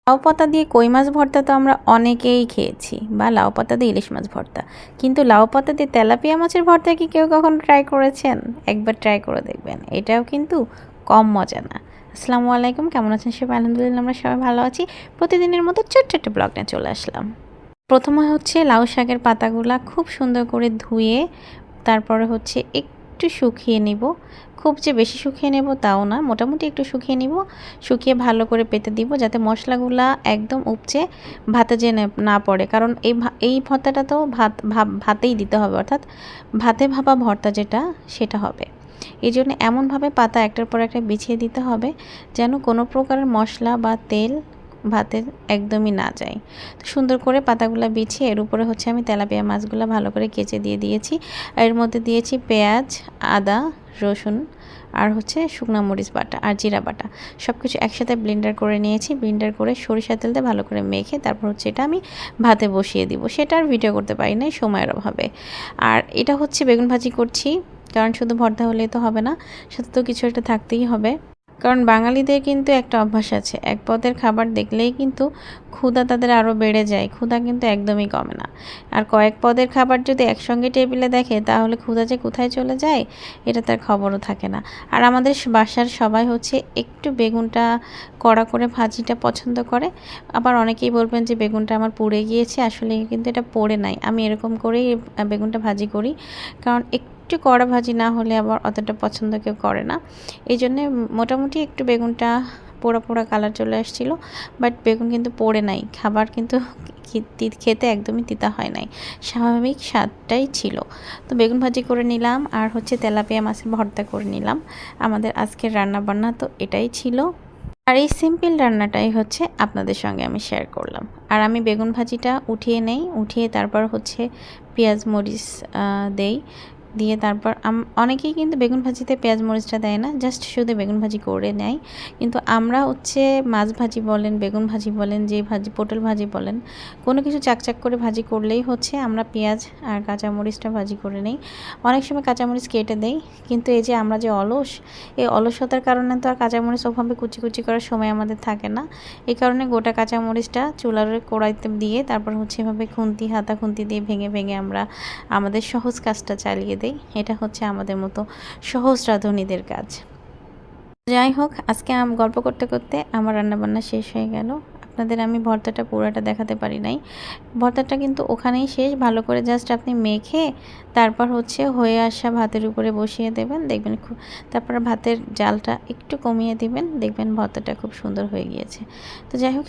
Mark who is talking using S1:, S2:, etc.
S1: লাউ পাতা দিয়ে কই মাছ ভর্তা তো আমরা অনেকেই খেয়েছি, বা লাউ পাতা দিয়ে ইলিশ মাছ ভর্তা, কিন্তু লাউ পাতা দিয়ে তেলাপিয়া মাছের ভর্তা কি কেউ কখনো ট্রাই করেছেন? একবার ট্রাই করে দেখবেন, এটাও কিন্তু কম মজা না। আসসালামু আলাইকুম, কেমন আছেন সবাই? আলহামদুলিল্লাহ, আমরা সবাই ভালো আছি। প্রতিদিনের মতো ছোট্ট একটা ব্লগ নিয়ে চলে আসলাম। প্রথমে হচ্ছে লাউ শাকের পাতাগুলা খুব সুন্দর করে ধুয়ে তারপরে হচ্ছে একটু শুকিয়ে নিব। খুব যে বেশি শুকিয়ে নেব তাও না, মোটামুটি একটু শুকিয়ে নিব। শুকিয়ে ভালো করে পেতে দিব যাতে মশলাগুলা একদম উপচে ভাতে যে না পড়ে, কারণ এই ভর্তাটা তো ভাতেই দিতে হবে, অর্থাৎ ভাতে ভাপা ভর্তা যেটা সেটা হবে। এই জন্য এমনভাবে পাতা একটার পর একটা বিছিয়ে দিতে হবে যেন কোনো প্রকারের মশলা বা তেল ভাতে একদমই না যায়। তো সুন্দর করে পাতাগুলো বিছিয়ে এর উপরে হচ্ছে আমি তেলাপিয়া মাছগুলো ভালো করে কেচে দিয়ে দিয়েছি। এর মধ্যে দিয়েছি পেঁয়াজ, আদা, রসুন আর হচ্ছে শুকনো মরিচ বাটা আর জিরা বাটা, সব কিছু একসাথে ব্লেন্ডার করে নিয়েছি। ব্লেন্ডার করে সরিষা তেল দিয়ে ভালো করে মেখে তারপর হচ্ছে এটা আমি ভাতে বসিয়ে দিব। সেটা আর ভিডিও করতে পারি নাই সময়ের অভাবে। আর এটা হচ্ছে বেগুন ভাজি করছি, কারণ শুধু ভর্তা হলে তো হবে না, সাথে তো কিছু একটা থাকতেই হবে। কারণ বাঙালিদের কিন্তু একটা অভ্যাস আছে, এক পদের খাবার দেখলেই কিন্তু ক্ষুধা তাদের আরও বেড়ে যায়, ক্ষুধা কিন্তু একদমই কমে না। আর কয়েক পদের খাবার যদি একসঙ্গে টেবিলে দেখে তাহলে ক্ষুধা যে কোথায় চলে যায় এটা তার খবরও থাকে না। আর আমাদের বাসার সবাই হচ্ছে একটু বেগুনটা কড়া করে ভাজিটা পছন্দ করে। আবার অনেকেই বলবেন যে বেগুনটা আমার পুড়ে গিয়েছে, আসলে কিন্তু এটা পোড়ে নাই, আমি এরকম করেই বেগুনটা ভাজি করি, কারণ একটু কড়া ভাজি না হলে আবার অতটা পছন্দ কেউ করে না। এই জন্যে মোটামুটি একটু বেগুনটা পোড়া পোড়া কালার চলে আসছিলো, বাট বেগুন কিন্তু পোড়ে নাই, খাবার কিন্তু খেতে একদমই তিতা হয় নাই, স্বাভাবিক স্বাদটাই ছিল। তো বেগুন ভাজি করে নিলাম আর হচ্ছে তেলাপিয়া মাছের ভর্তা করে নিলাম। আমাদের আজকের রান্না বান্না তো এটাই ছিল। আর এই সিম্পল রান্নাটাই হচ্ছে আপনাদের সঙ্গে আমি শেয়ার করলাম। আর আমি বেগুন ভাজিটা উঠিয়ে নেই, উঠিয়ে তারপর হচ্ছে পেঁয়াজ মরিচ দেই, দিয়ে তারপর অনেকেই কিন্তু বেগুন ভাজিতে পেঁয়াজ মরিচটা দেয় না, জাস্ট শুধু বেগুন ভাজি করে নেয়। কিন্তু আমরা হচ্ছে মাছ ভাজি বলেন, বেগুন ভাজি বলেন, যে ভাজি পটল ভাজি বলেন, কোনো কিছু চাকচাক করে ভাজি করলেই হচ্ছে আমরা পেঁয়াজ আর কাঁচামরিচটা ভাজি করে নেই। অনেক সময় কাঁচামরিচ কেটে দেই, কিন্তু এই যে আমরা যে অলস, এই অলসতার কারণে তো আর কাঁচামরিচ ওভাবে কুচি কুচি করার সময় আমাদের থাকে না। এই কারণে গোটা কাঁচামরিচটা চুলার কড়াইতে দিয়ে তারপর হচ্ছে এভাবে হাতা খুন্তি দিয়ে ভেঙে ভেঙে আমরা আমাদের সহজ কাজটা চালিয়ে দিই। এটা হচ্ছে আমাদের মতো সহজ রাঁধুনিদের কাজ। যাই হোক, আজকে গল্প করতে করতে আমার রান্নাবান্না শেষ হয়ে গেল। আপনাদের আমি ভর্তাটা পুরোটা দেখাতে পারি নাই, ভর্তাটা কিন্তু ওখানেই শেষ। ভালো করে জাস্ট আপনি মেখে তারপর হচ্ছে হয়ে আসা ভাতের উপরে বসিয়ে দেবেন, দেখবেন তারপর ভাতের জালটা একটু কমিয়ে দিবেন, দেখবেন ভর্তাটা খুব সুন্দর হয়ে গিয়েছে। তো যাই হোক,